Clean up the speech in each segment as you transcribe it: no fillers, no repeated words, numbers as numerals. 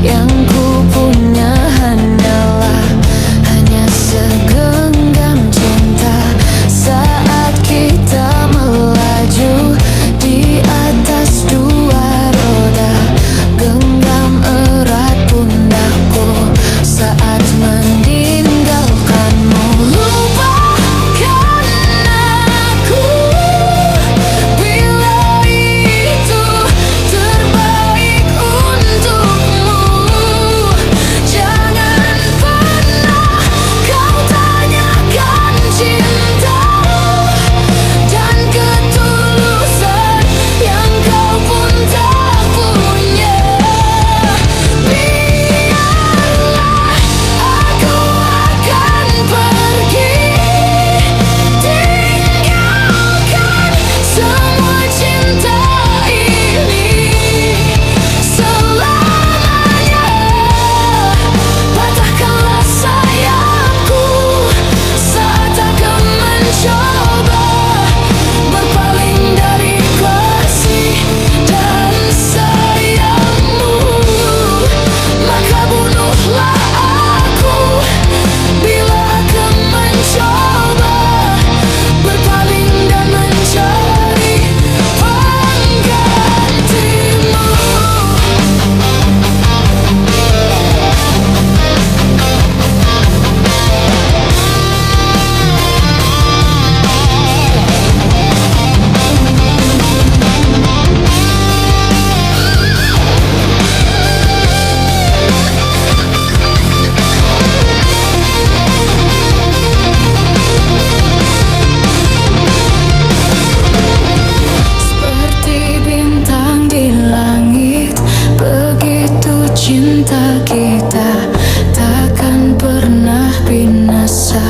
Yang ku punya hanya segenggam cinta. Saat kita melaju di atas dua roda, genggam erat pundakku saat meninggalkanmu. Lupakan aku bila itu terbaik untukmu. Jangan pernah kau tanyakan cintamu dan ketulusan yang kau pun tak punya. Biarlah aku akan pergi, tinggalkan semua cinta ini selamanya. Patahkanlah sayapku saat aku mencoba berpaling dari kasih dan sayangmu. Maka bunuhlah aku bila aku mencoba berpaling dan mencari penggantimu. Seperti bintang di langit, begitu cinta kita takkan pernah binasa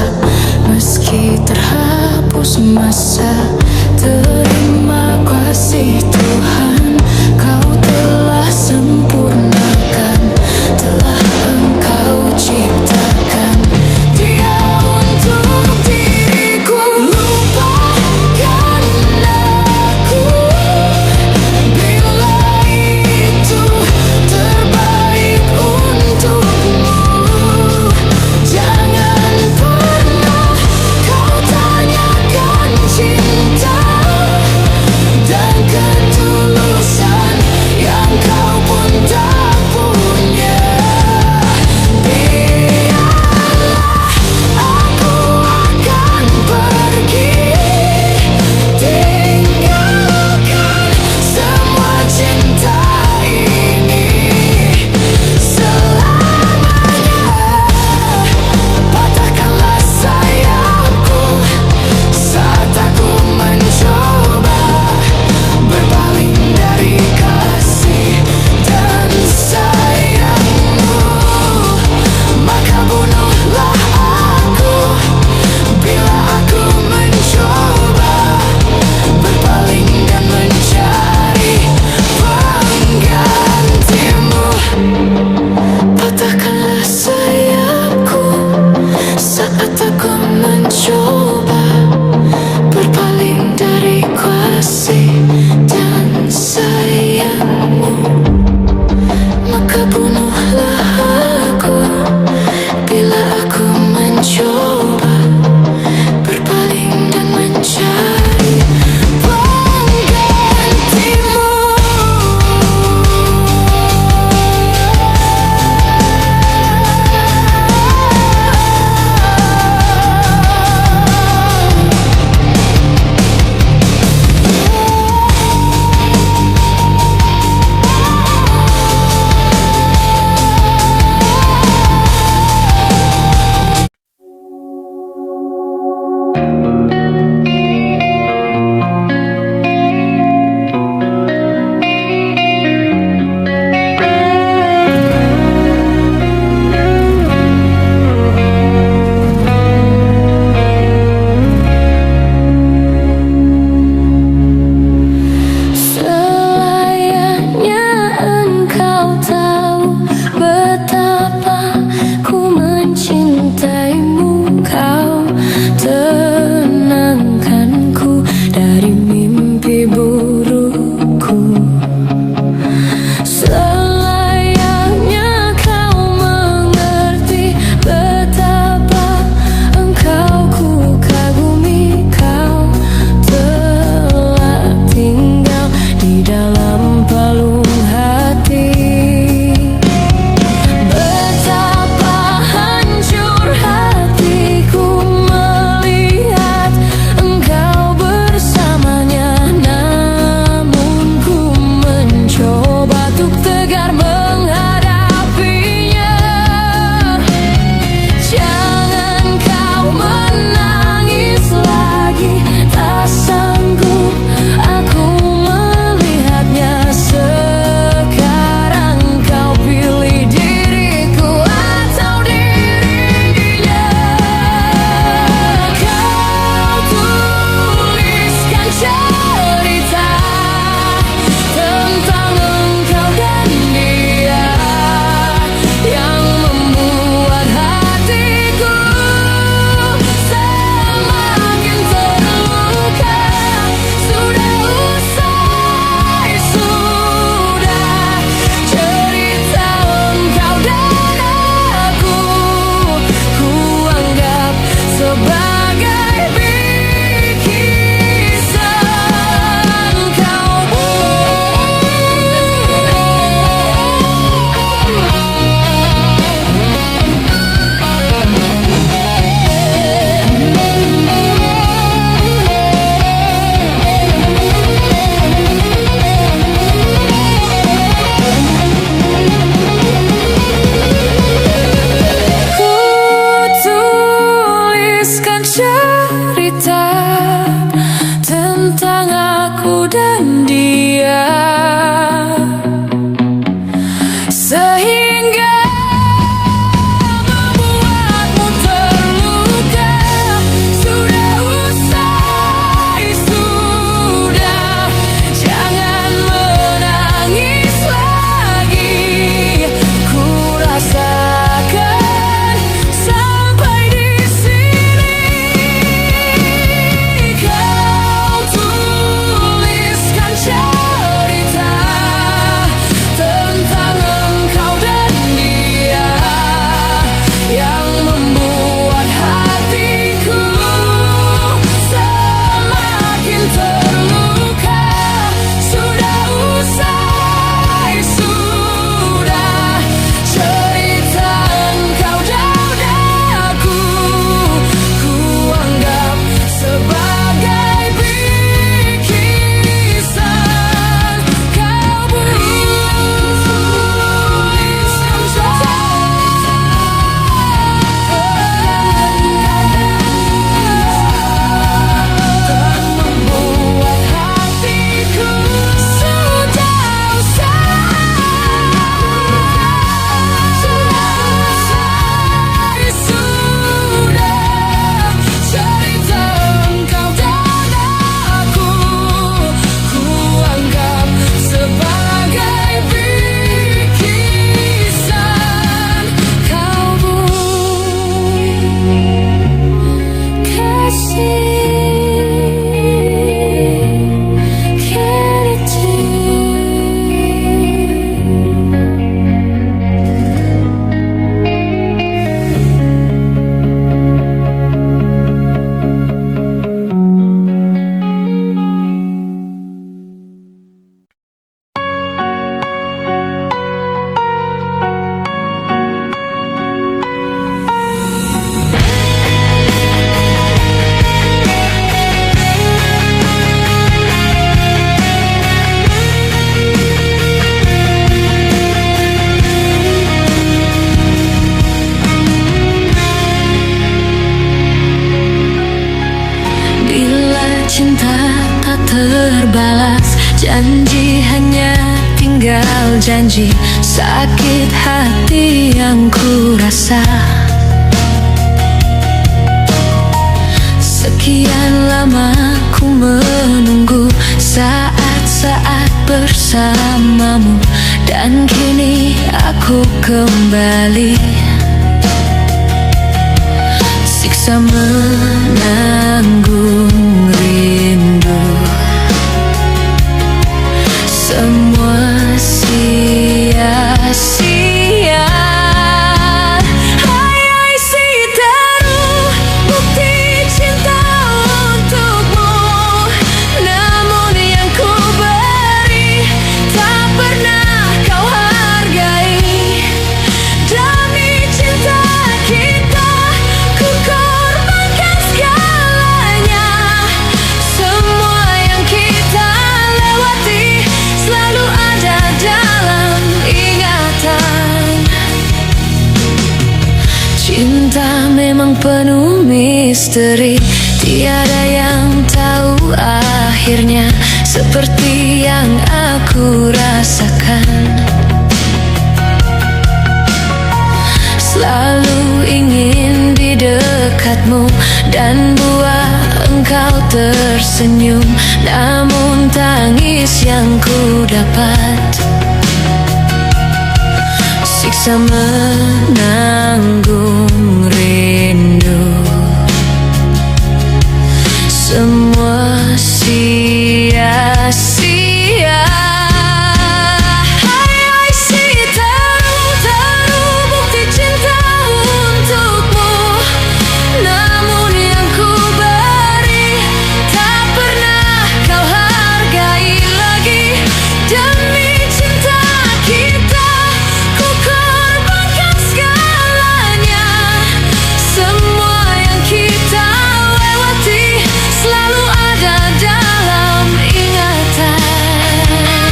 meski terhapus masa. Terima kasih Tuhan, kau telah sempurnakan, telah engkau ciptakan dia untuk diriku. Lupakan aku bila itu terbaik terbalas. Janji hanya tinggal janji, sakit hati yang ku rasa. Sekian lama ku menunggu saat-saat bersamamu, dan kini aku kembali. Siksa menanggung rindu, semua sia-sia. Hai si terbukti cinta untukmu, namun yang ku beri tak pernah kau hargai. Demi cinta kita ku korbankan segalanya. Semua yang kita lewati selalu ada dalam ingatan. Cinta memang penuh misteri, tiada yang tahu akhirnya, seperti yang aku rasakan. Selalu ingin di dekatmu dan buat engkau tersenyum, namun tangis yang ku dapat. Siksa menanggung rindu, semua sia-sia. Hai si terbukti cinta untukmu, namun yang ku beri tak pernah kau hargai lagi. Demi cinta kita ku korbankan segalanya. Semua yang kita lewati selalu ada dalam ingatan.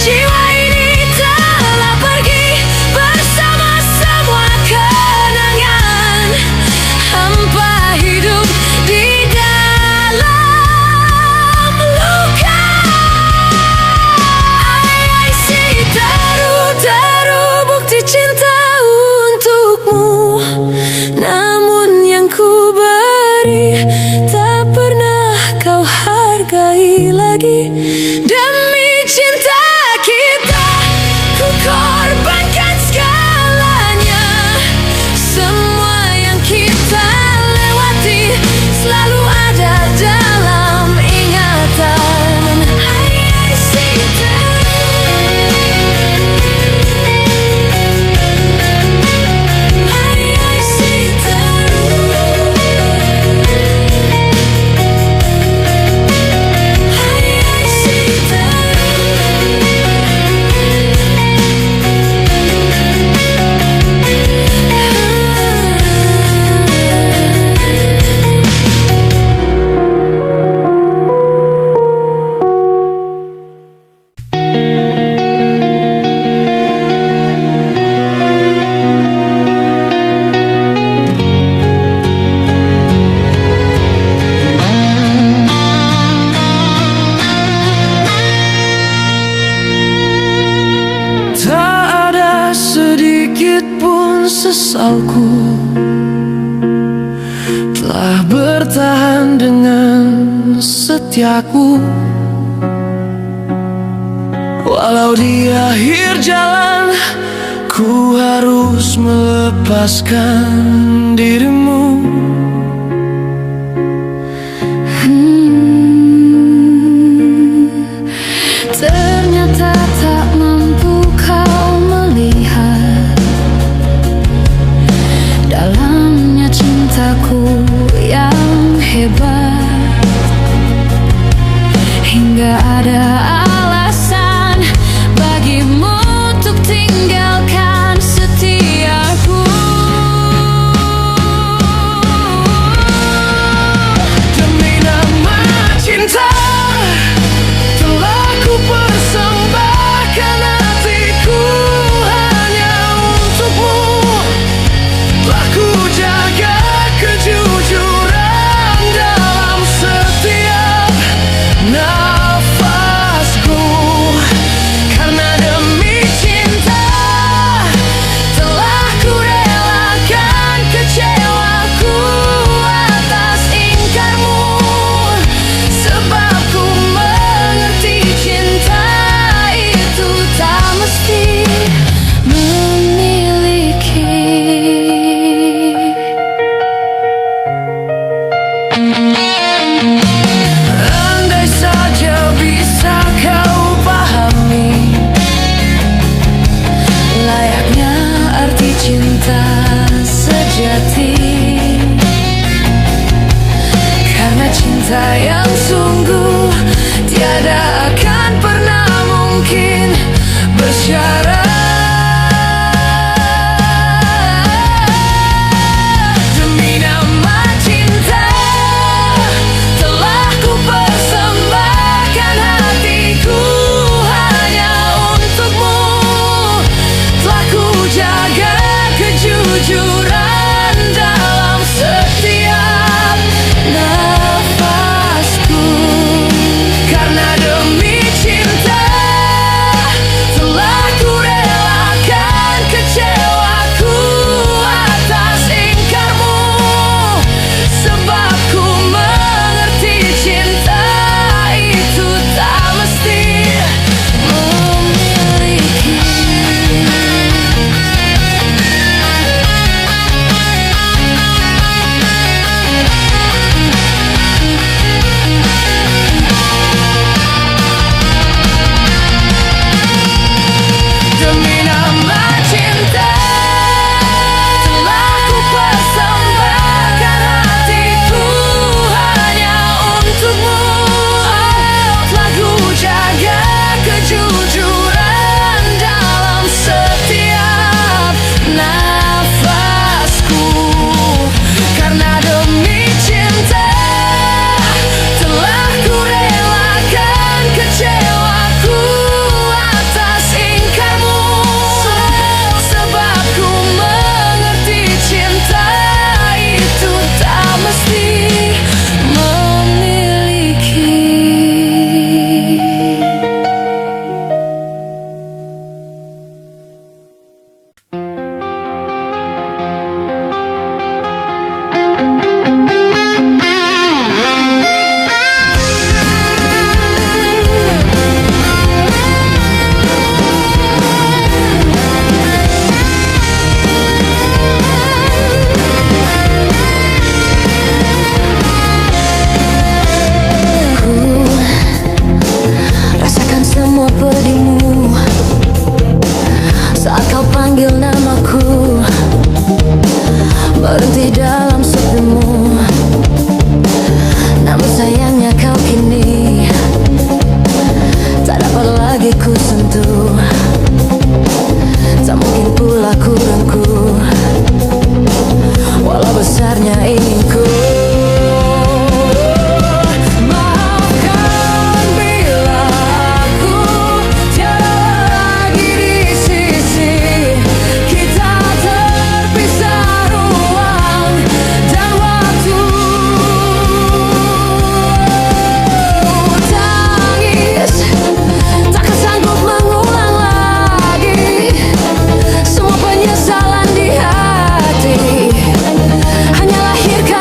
Jiwa ini telah pergi bersama semua kenangan, hampa hidup di dalam luka. Hai si terbukti cinta untukmu, namun yang ku beri tak pernah kau hargai lagi. Demi cinta kita ku korbankan segalanya. Semua yang kita lewati selalu ada dalam ingatan. Hai si sesalku telah bertahan dengan setiaku. Walau di akhir jalan ku harus melepaskan dirimu. Ternyata tak mampu kau melihat dalamnya cintaku yang hebat, hingga ada alasan dalam sepimu. Namun sayangnya kau kini tak dapat lagi ku sentuh. Tak mungkin pula ku rengkuh, walau besarnya inginku. Hanyalah lahirkan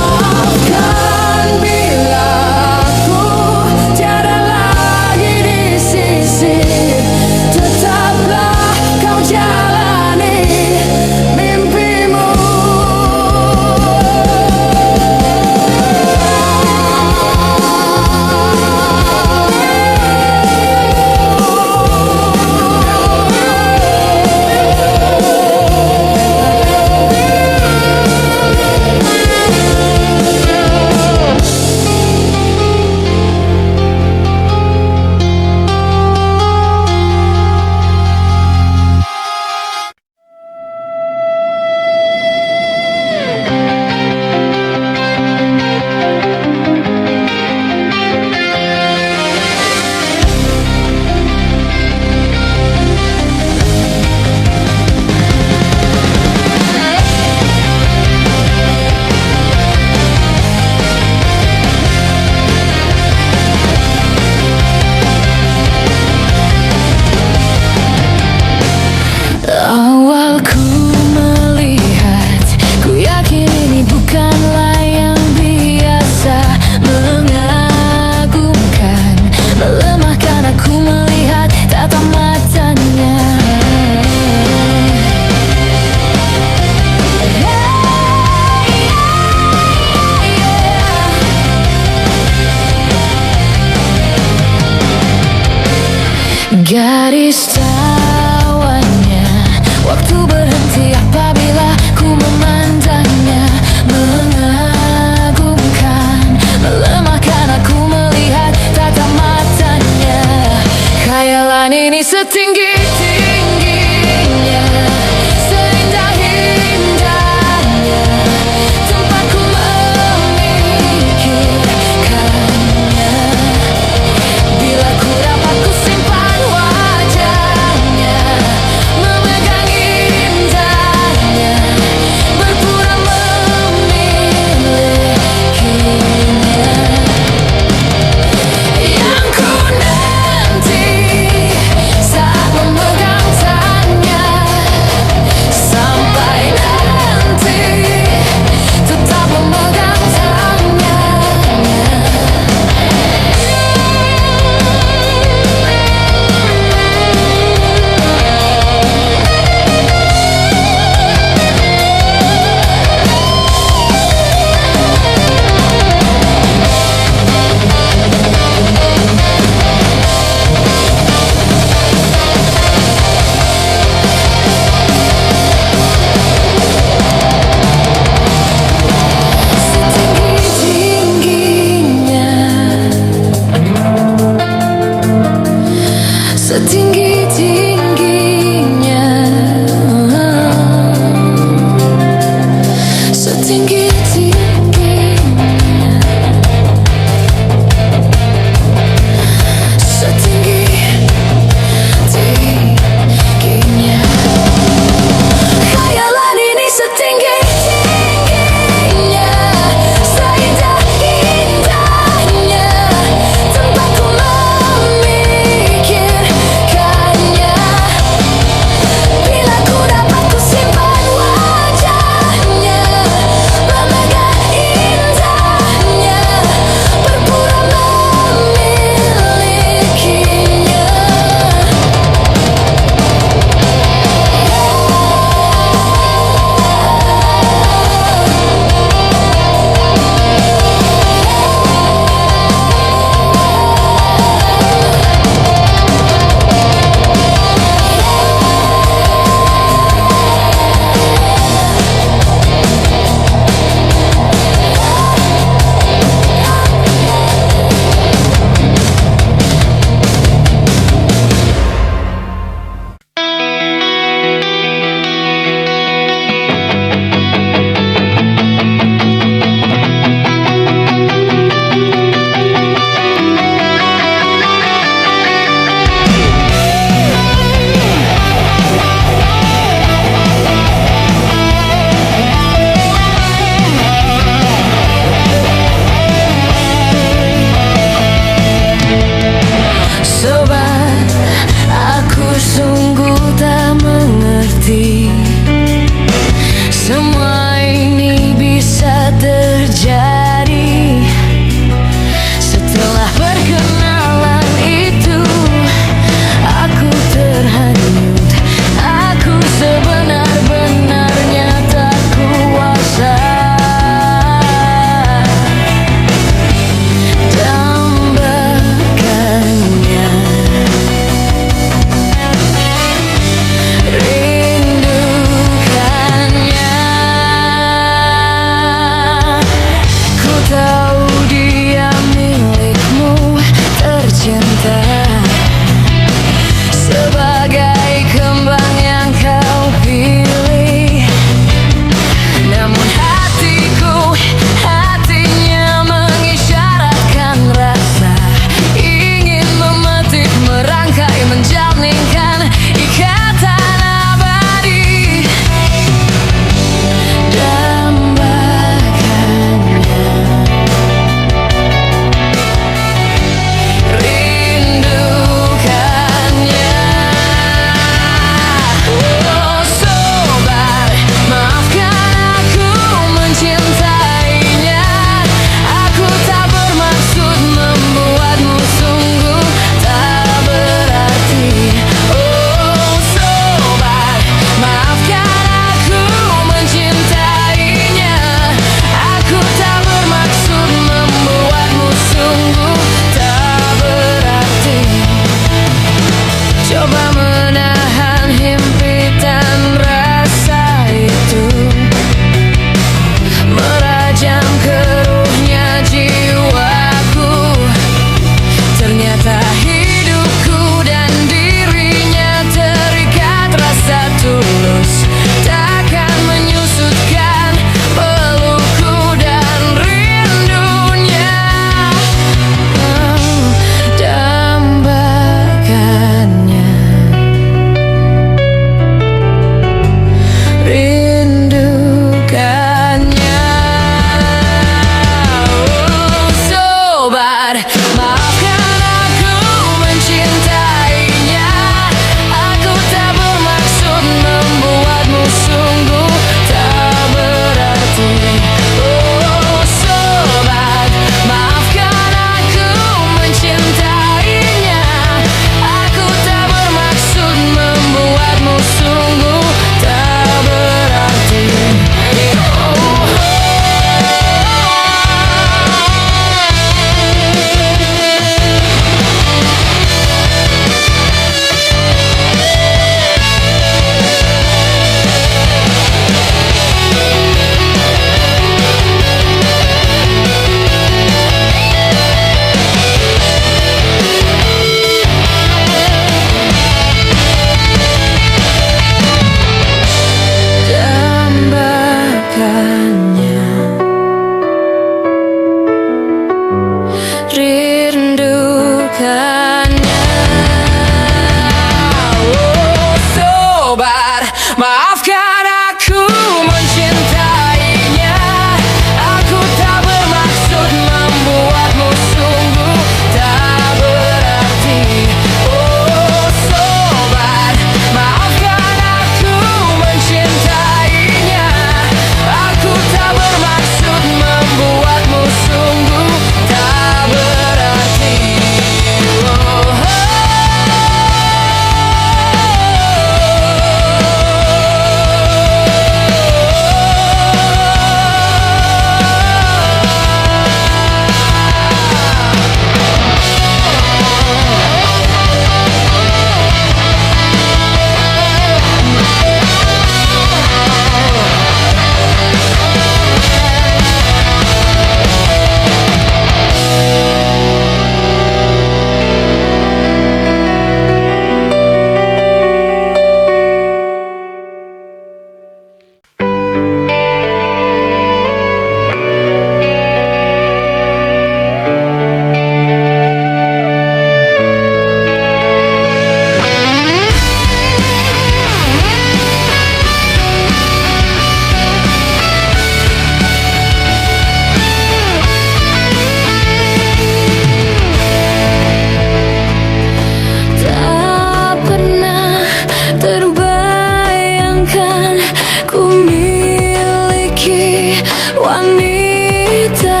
takkan ku miliki wanita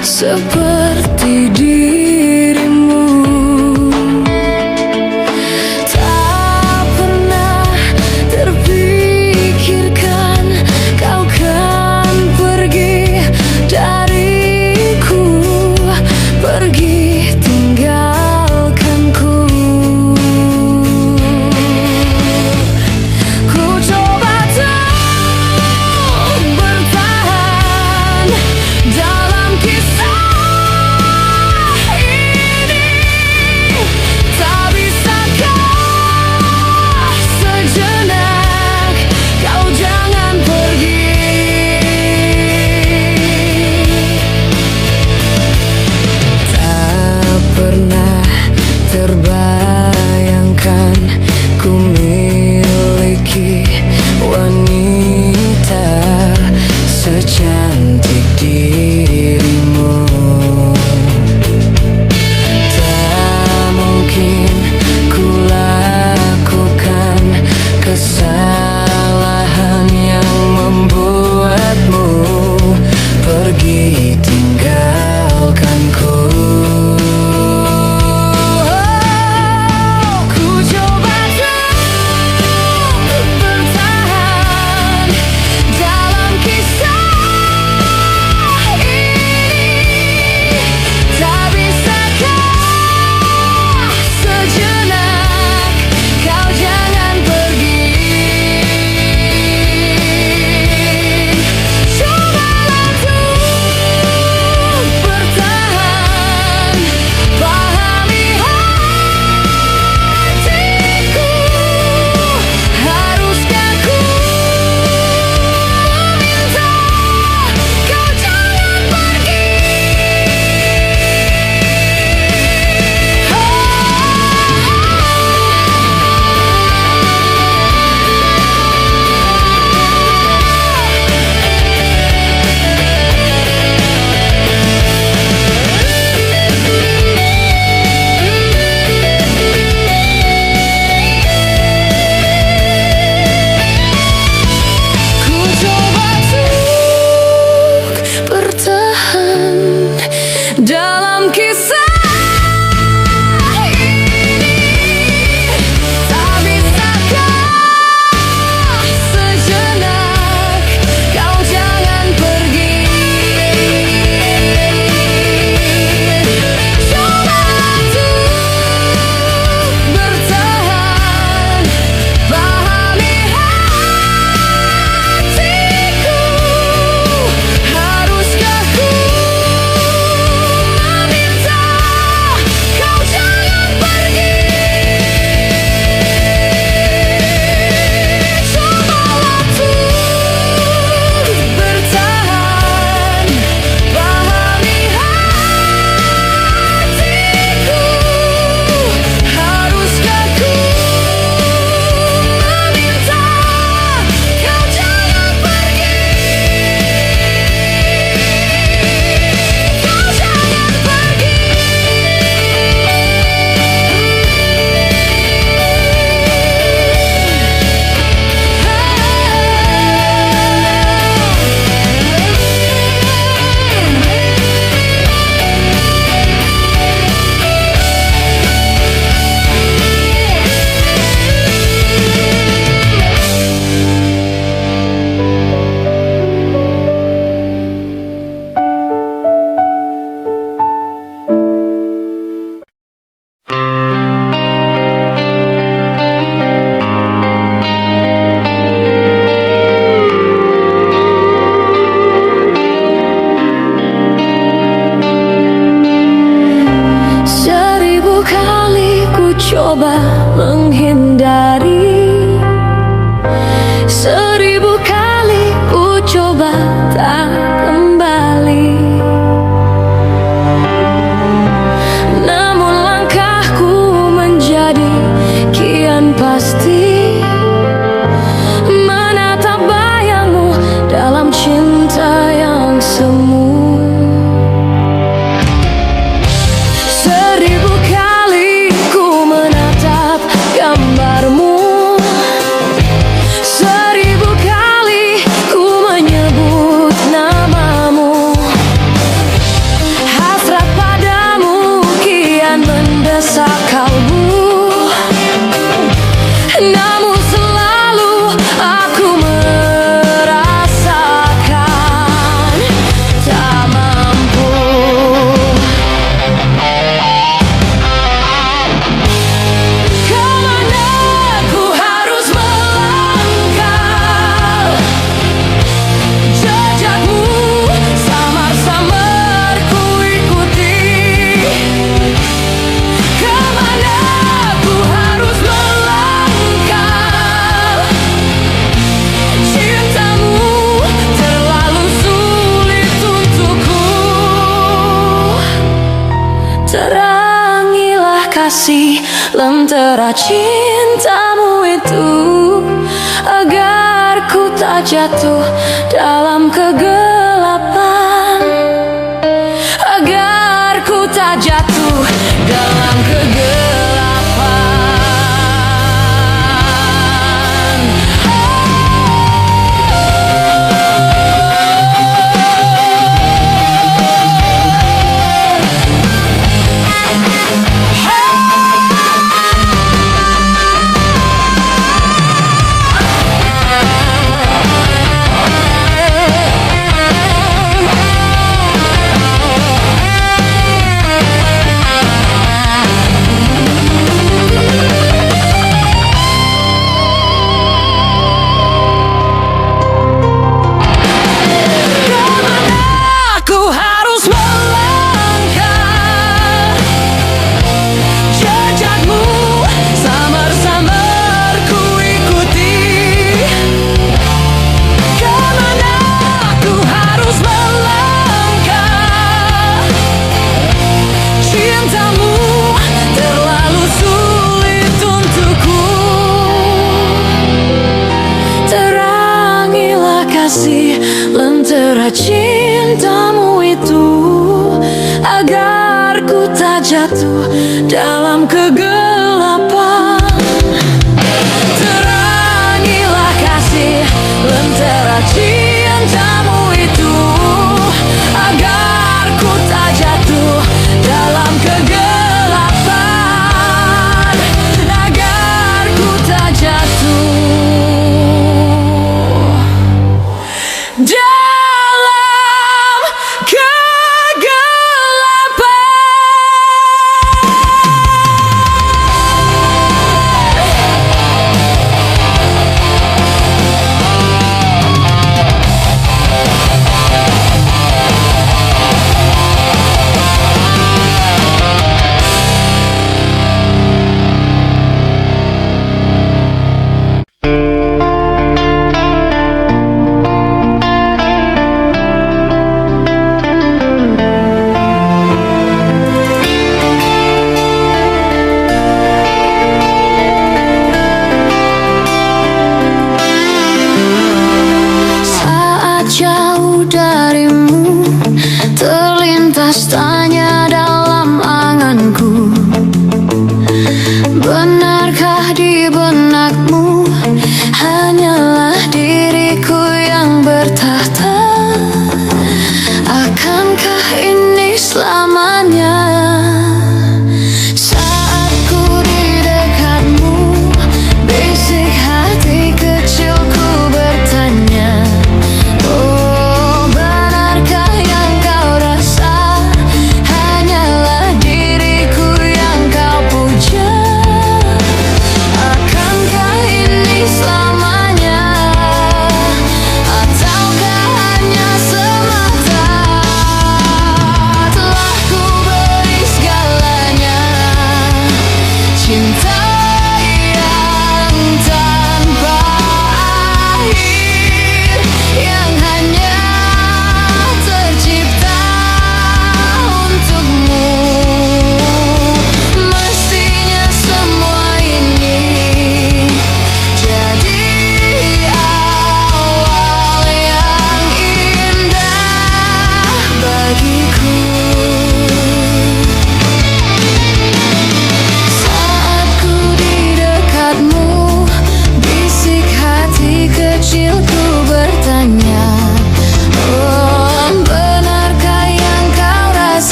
seperti dirimu. Tak pernah terpikirkan kau kan pergi dariku, pergi tinggalkanku. Ku coba untuk bertahan dalam kisah lentera cintamu itu, agar ku tak jatuh dalam kegelapan, agar ku tak jatuh dalam kegelapan. Lentera cintamu itu, agar ku tak jatuh dalam kegelapan. Terangilah kasih lentera cintamu itu, agar ku tak jatuh dalam kegelapan, agar ku tak jatuh dalam kegelapan.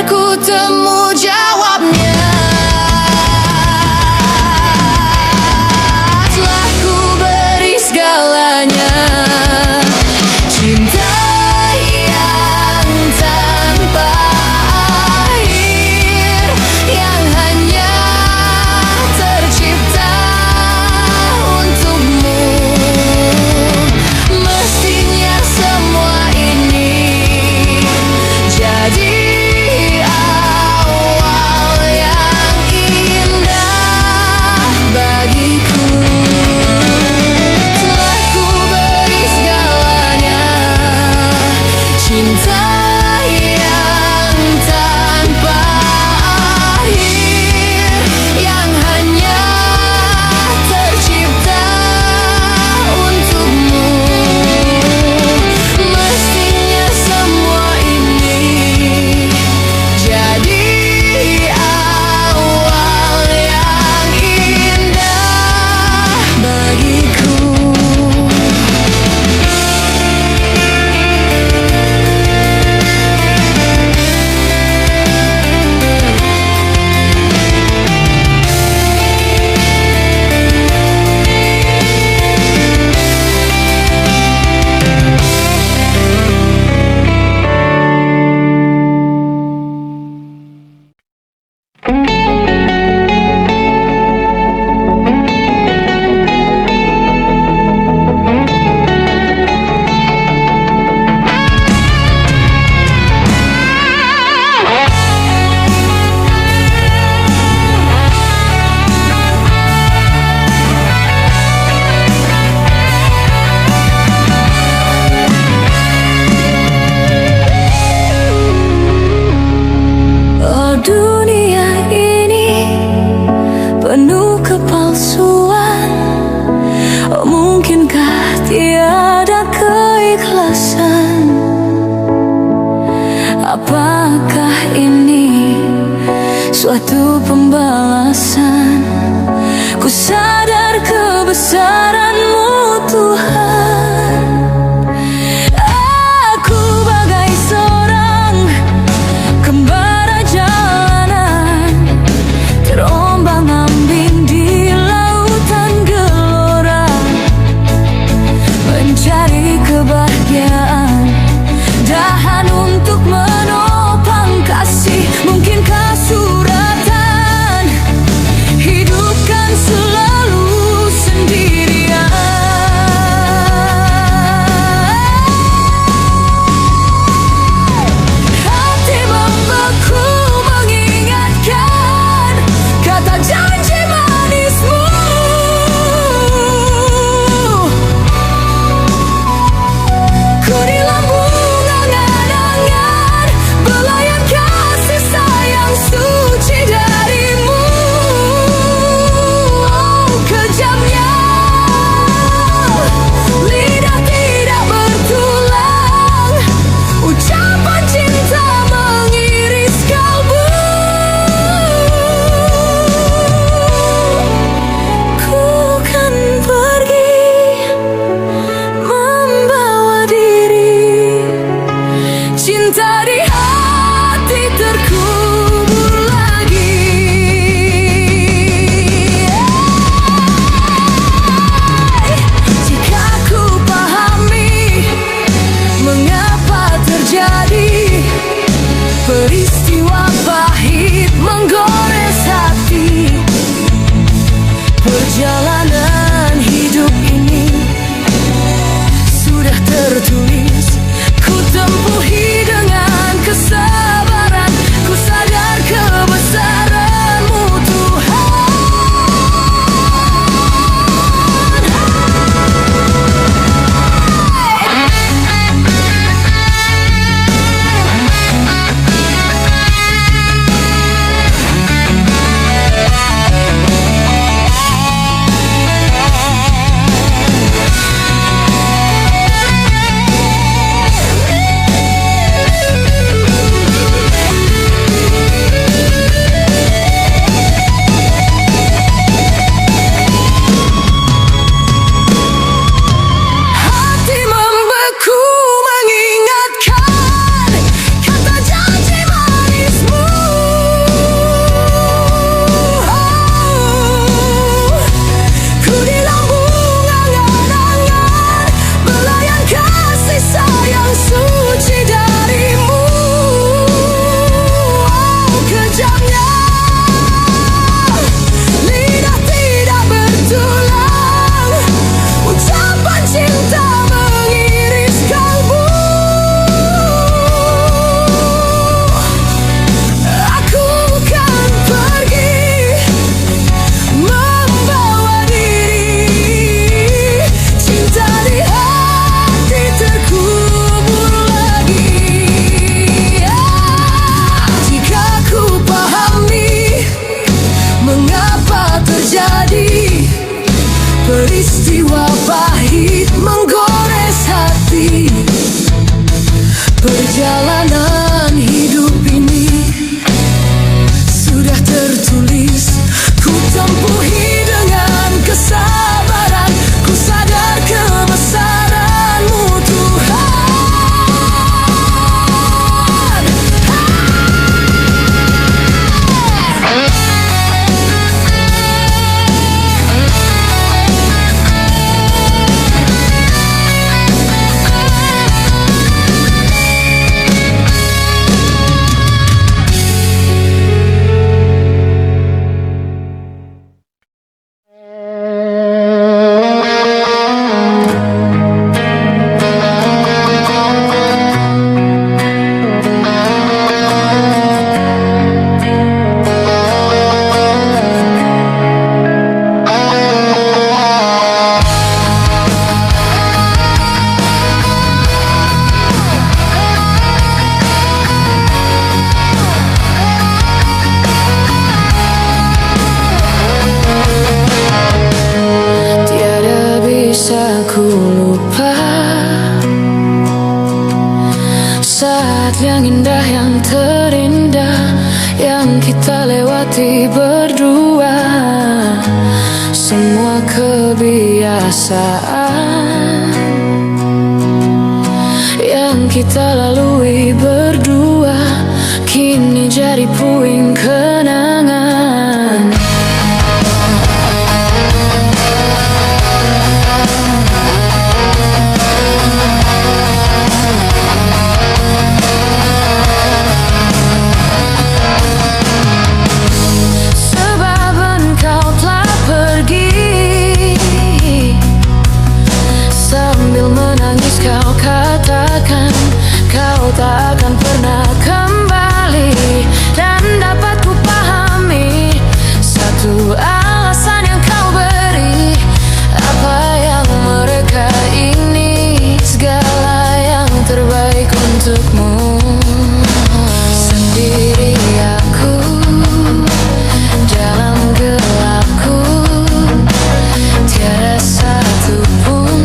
ku temu jawabnya. Telah ku beri segalanya, cinta yang tanpa akhir, yang hanya tercipta untukmu. Mestinya semua ini jadi awal yang indah bagiku. Telah ku beri segalanya, cinta yang tanpa akhir, yang hanya tercipta untukmu. Mestinya semua ini jadi awal yang indah bagiku. Oh, dunia ini penuh kepalsuan. Oh, mungkinkah tiada keikhlasan? Apakah ini suatu pembalasan? Ku sadar kebesaran-Mu, Tuhan. Aku bagai seorang kembara jalanan, terombang-ambing di lautan gelora, mencari kebahagiaan, dahan untuk menopang kasih. Mungkinkah suratan hidupkan selalu sendirian? berhenti berdua. Semua kebiasaan yang kita lalui berdua kini jadi puing kenangan. Kau katakan kau tak akan pernah kembali, dan dapat ku pahami satu alasan yang kau beri. Apa yang mereka ini, segala yang terbaik untukmu. Sendiri aku dalam gelapku, tiada satu pun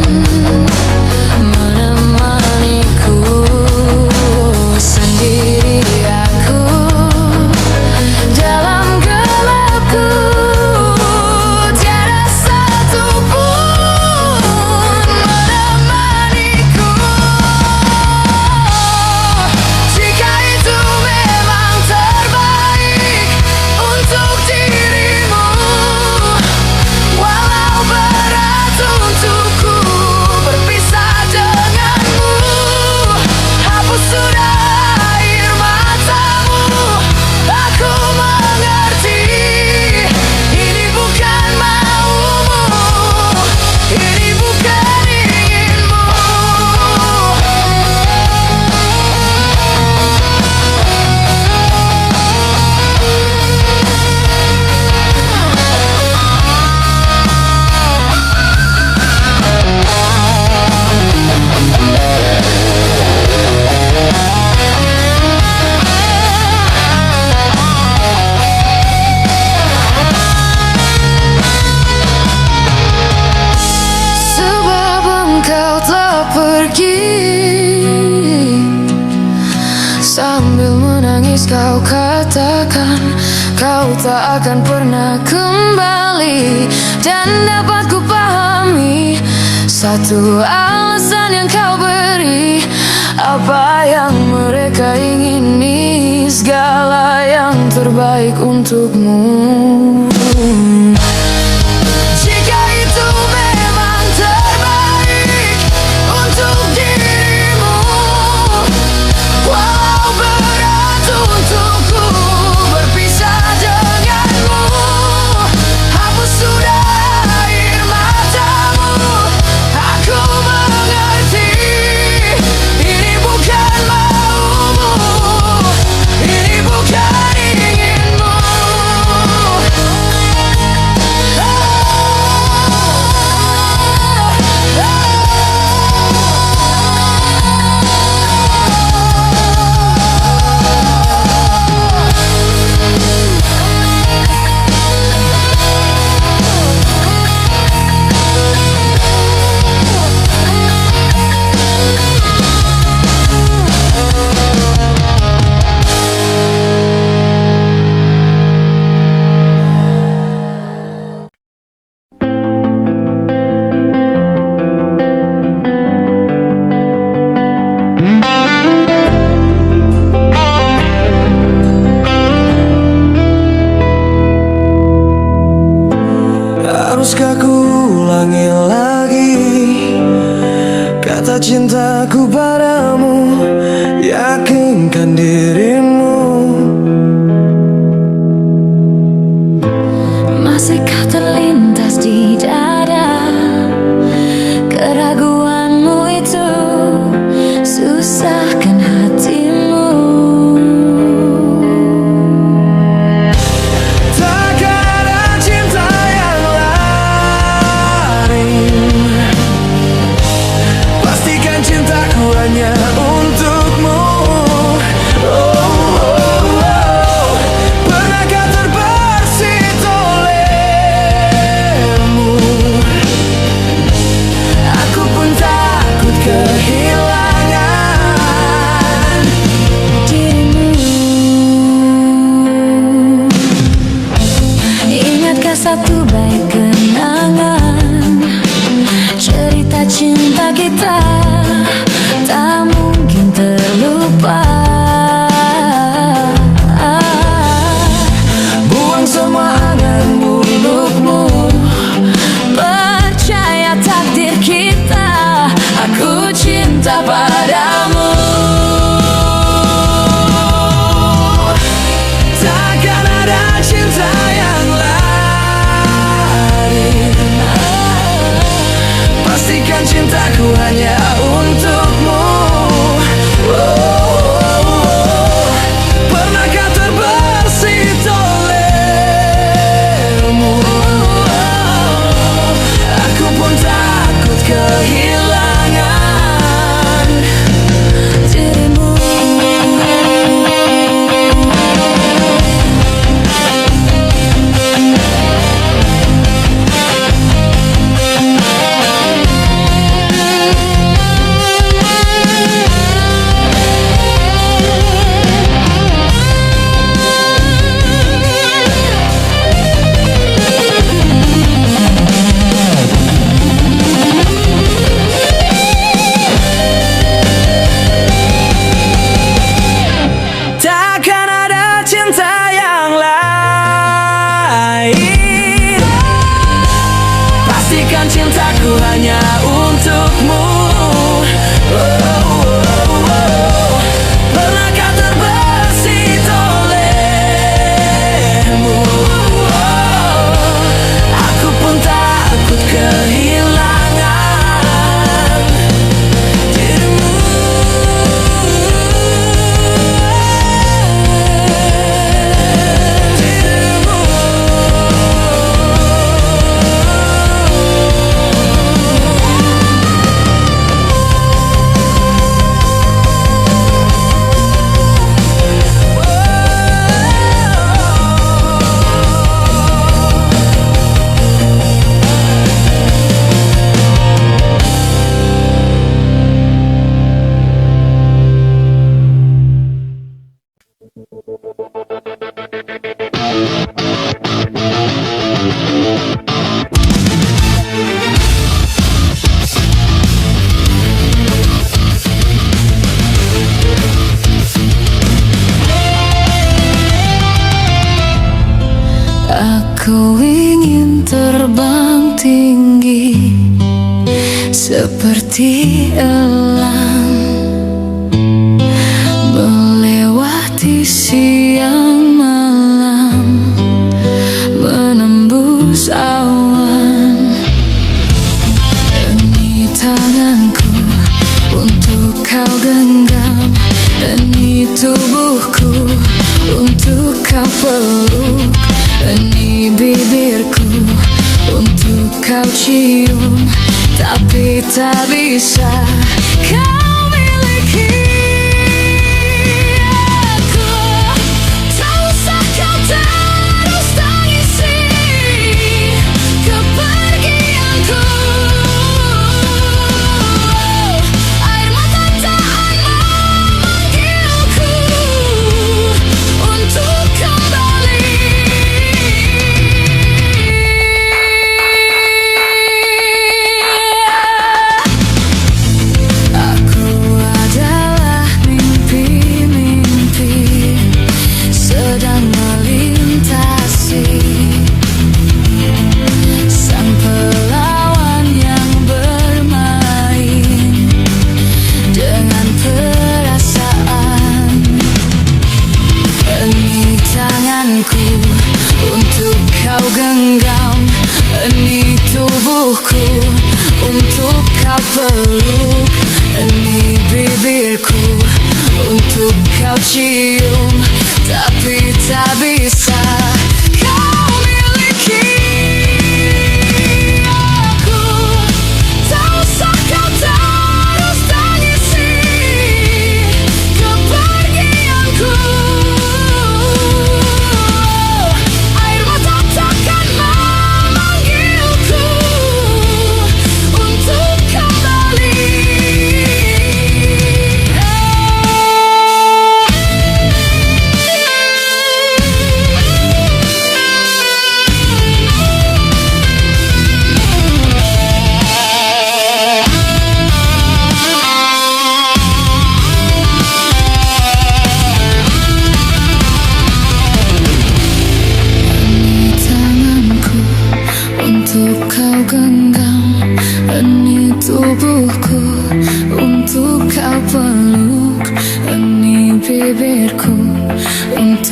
sambil menangis kau katakan kau tak akan pernah kembali, dan dapat ku pahami satu alasan yang kau beri. Apa yang mereka ingini, segala yang terbaik untukmu. satu baik kenangan. Cerita cinta kita tak mungkin terlupa. Buang semua angan burukmu, percaya takdir kita. Aku cinta padamu. Takkan ada cinta yang lain. Pastikan cintaku hanya untukmu. Pernahkah terbersit olehmu? Aku pun takut kehilangan dirimu. Takkan ada cinta yang lain. Pastikan cintaku hanya untukmu. Pernahkah terbersit olehmu? Aku pun takut kehilangan dirimu. Aku ingin terbang tinggi seperti elang, melewati siang malam, menembus awan. Ini tanganku untuk kau genggam, ini tubuhku untuk kau peluk, ini bibirku untuk kau cium, tapi tak bisa kau miliki aku. Tak usah kau terus tangisi kepergianku. Air mata tak memanggilku untuk kembali. Aku adalah mimpi-mimpi sedang melintasi, sang pelawan yang bermain dengan perasaan. Ini tanganku untuk kau genggam, ini tubuhku untuk kau peluk, ini bibirku untuk kau cium, tapi tak bisa kau miliki aku. Tak usah kau terus tangisi kepergianku. Air mata takkan memanggilku untuk kembali.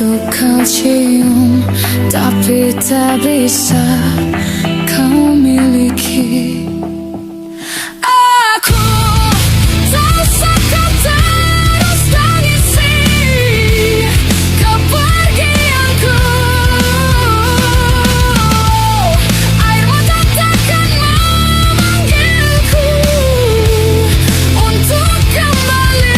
untuk kau cium, tapi tak bisa kau miliki. Aku tak sangka terus tangisi kepergianku. Air mata takkan memanggilku untuk kembali.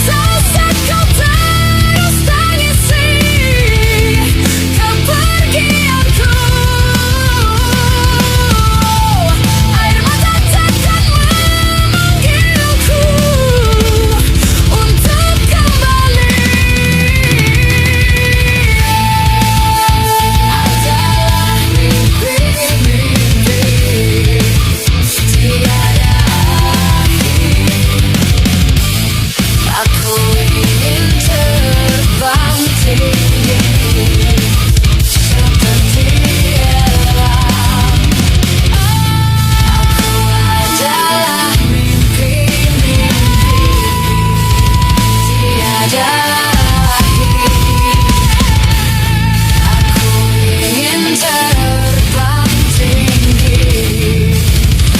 Tak sangka terus tangisi kepergianku. Air mata takkan memanggilku untuk kembali. Adalah mimpi-mimpi tiada akhir. Aku ingin terbang tinggi seperti elang. Aku adalah mimpi-mimpi tiada akhir. Aku ingin terbang tinggi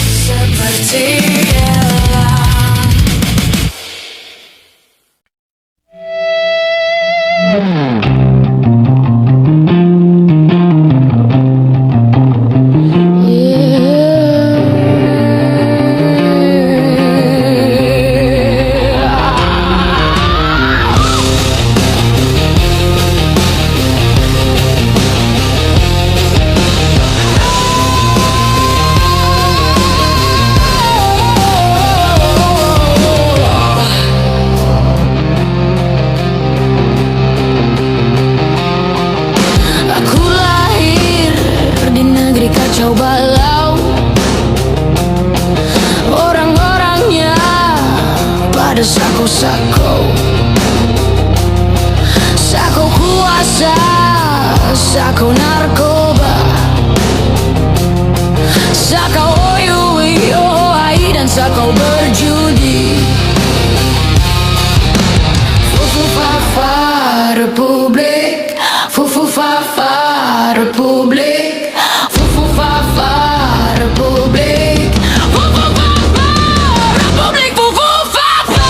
seperti elang. Aku lahir di negeri kacau balau. Orang-orangnya pada sako-sako. Sako kuasa, sako narkoba, sako oyui, ohai, dan sako berjudi. Fufu Fafa Republik, Fufu Fafa Republik, Fufu Fafa Republik, Fufu Fafa Republik, Fufu Fafa.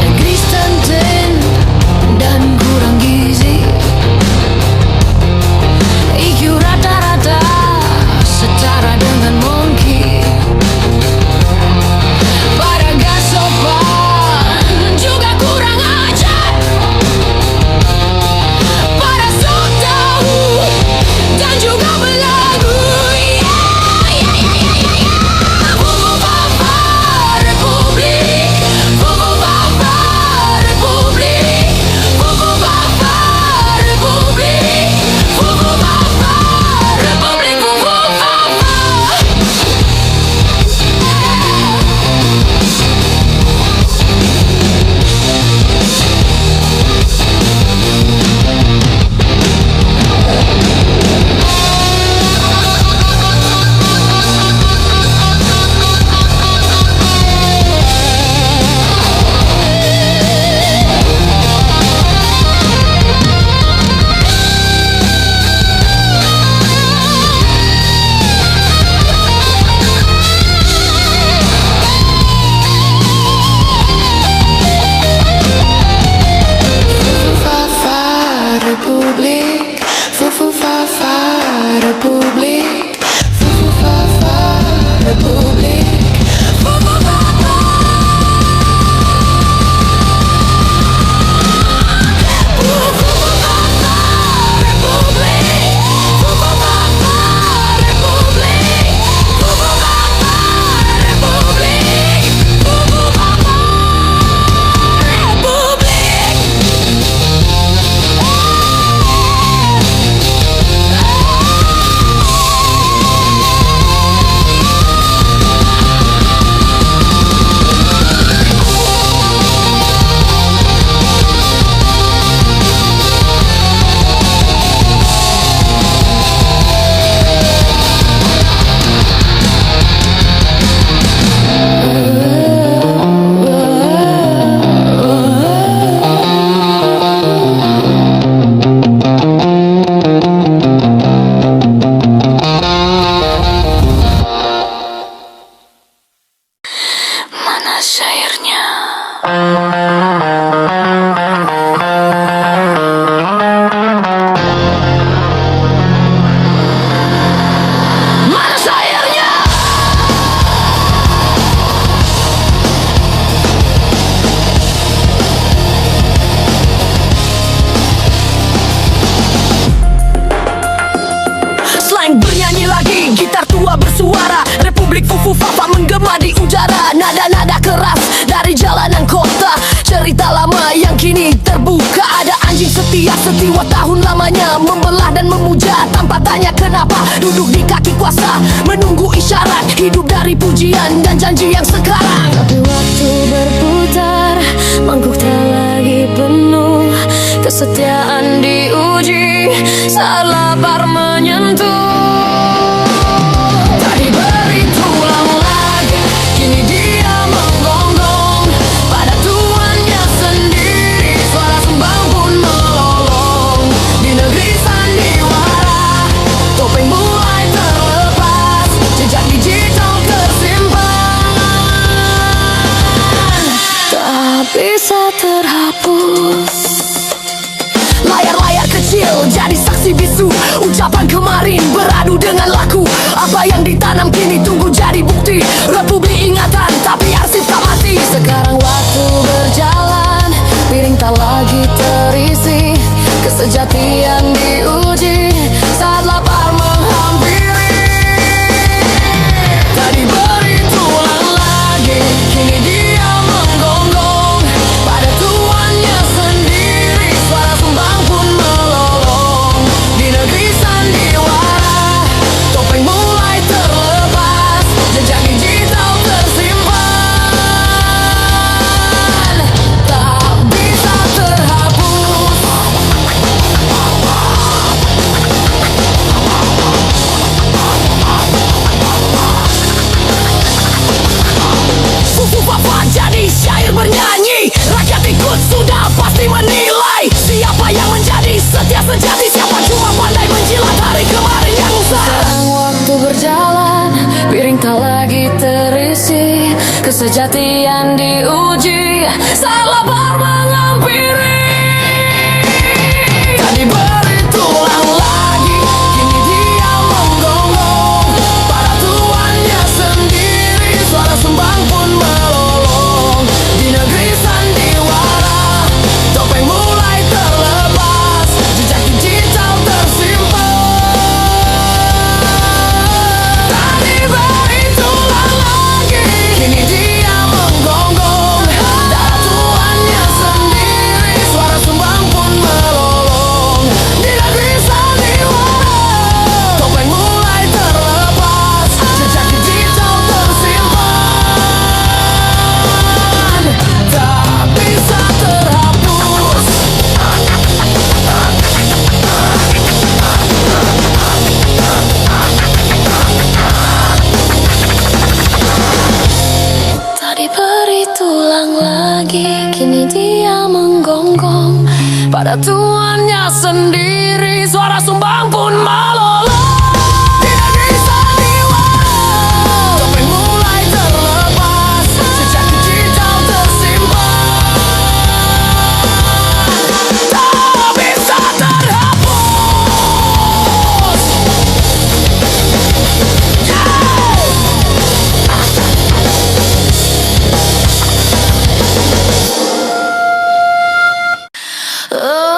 Negeri stunting dan kurang gizi, IQ rata-rata setara dengan monkey. Pada gas airnya. Manas airnya. Slang bernyanyi lagi, gitar tua bersuara, Republik Fufu Fafa menggema di udara. Nada-nada keras dari jalanan kota, cerita lama yang kini terbuka. Ada anjing setia setiwa tahun lamanya, membelah dan memuja tanpa tanya kenapa. Duduk di kaki kuasa, menunggu isyarat, hidup dari pujian dan janji yang sekarang. Tapi waktu berputar, mangkuk tak lagi penuh. Kesetiaan diuji saat lapar menyentuh. Bisa terhapus. Layar-layar kecil jadi saksi bisu, ucapan kemarin beradu dengan laku. Apa yang ditanam kini tunggu jadi bukti. Republik ingatan tapi arsip tak mati. Sekarang waktu berjalan, piring tak lagi terisi. Kesejatian diuji saat lapar menghampiri. Tak diberi tulang lagi, kini dia menggonggong. Pada tuannya sendiri, suara sumbang pun melolong. Di negeri sandiwara, topeng mulai terlepas, jejak digital tersimpan, tak bisa terhapus. Fufu Fafa jadi syair bernyanyi, rakyat ikut sudah pasti menilai. Siapa yang menjadi setia sejati, siapa cuma pandai menjilat hari kemarin yang usai. Sekarang waktu berjalan, piring tak lagi terisi. Kesejatian diuji saat lapar menghampiri. Tak diberi tulang lagi, kini dia menggonggong. Pada tuannya sendiri, suara sumbang pun melolong. Di negeri sandiwara, topeng mulai terlepas, jejak digital tersimpan. Tak diberi tulang lagi, kini dia menggonggong. Darah tuannya sendiri, suara sumbang pun melolong. Di negeri sandiwara, topeng mulai terlepas, jejak digital tersimpan, tak bisa terhapus. Tak diberi tulang lagi, kini dia menggonggong. Pada tuannya sendiri, suara sumbang pun melolong. Di negeri sandiwara, topeng mulai terlepas, jejak digital tersimpan, tak bisa terhapus. Oh.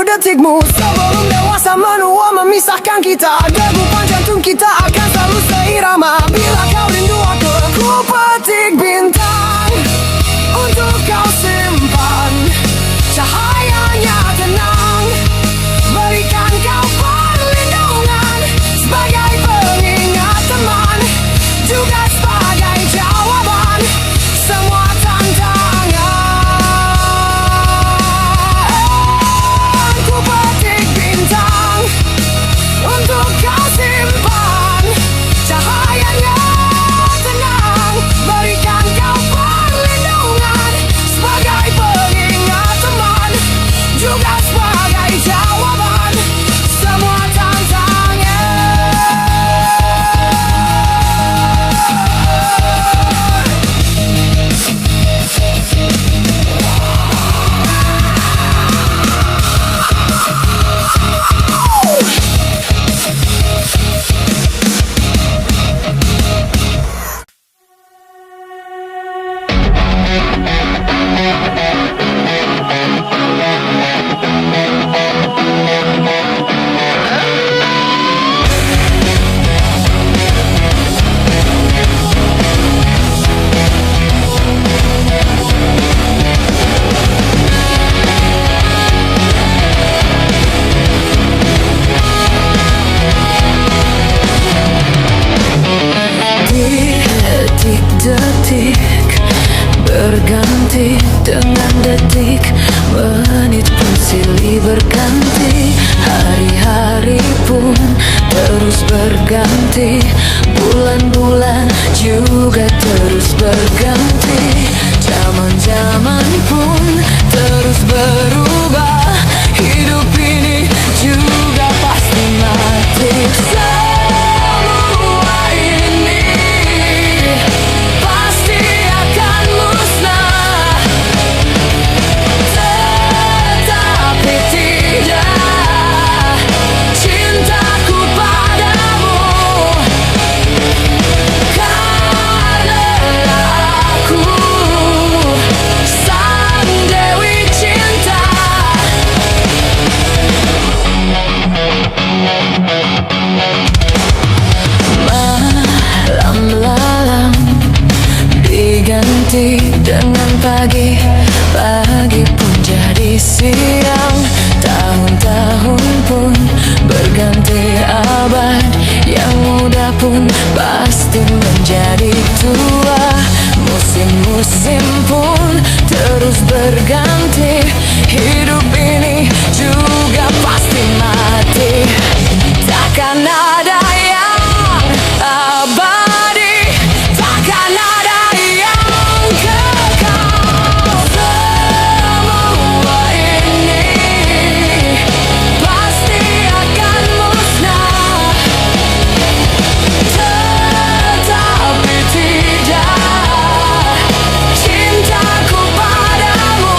detikmu sebelum dewasa menua memisahkan kita. Degupan jantung kita akan selalu seirama. Bila kau rindu aku, ku petik bintang untuk kau simpan. Cahayanya tenang, berikan kau perlindungan sebagai pengingat teman, juga sebagai jawaban semua tantangan. Ku petik bintang untuk kau simpan. Cahayanya tenang, berikan kau perlindungan sebagai pengingat teman, juga sebagai jawaban semua tantangan. Detik-detik berganti dengan detik, menit pun silih berganti, hari-hari pun terus berganti, bulan-bulan juga terus berganti, zaman-zaman pun terus berubah, hidup ini juga pasti mati. Semua ini pasti akan musnah, tetapi tidak cintaku padamu, karena aku sang Dewi Cinta. Malam-malam diganti dengan pagi, pagi pun jadi siang, tahun-tahun pun berganti abad, yang muda pun pasti menjadi tua, musim-musim pun terus berganti, hidup ini juga pasti mati, takkan ada yang abadi, takkan ada yang kekal. Semua ini pasti akan musnah, tetapi tidak cintaku padamu,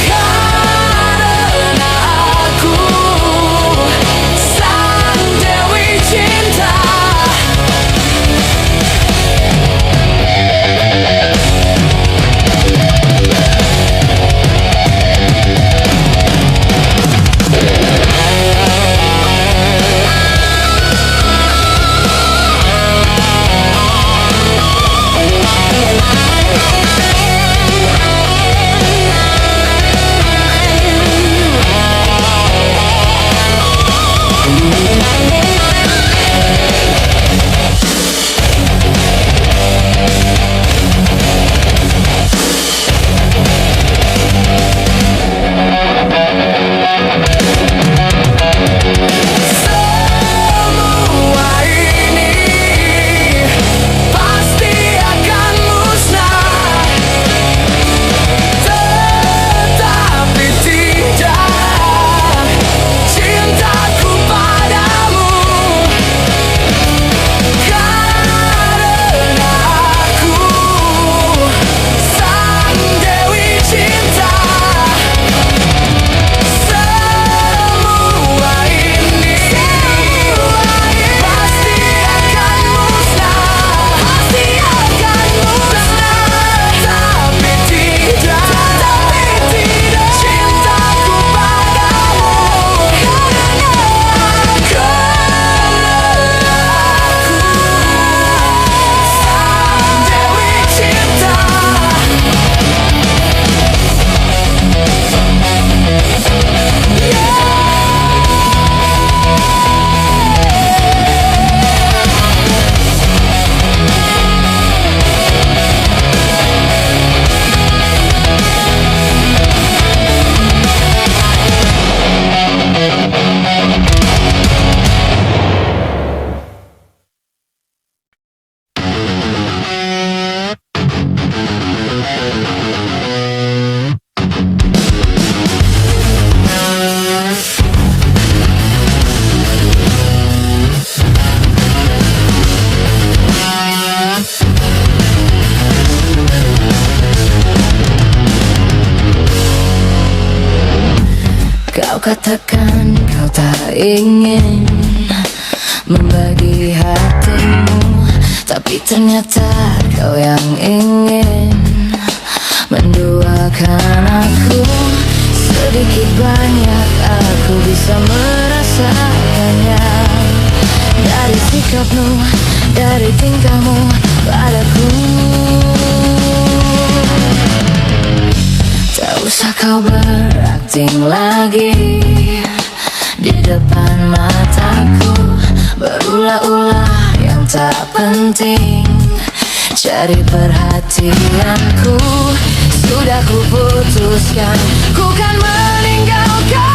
karena aku katakan kau tak ingin membagi hatimu, tapi ternyata kau yang ingin menduakan aku. Sedikit banyak aku bisa merasakannya dari sikapmu, dari tingkahmu padaku. Tak usah kau berakting lagi di depan mataku, berulah-ulah yang tak penting, cari perhatianku. Sudah ku putuskan, ku kan meninggalkan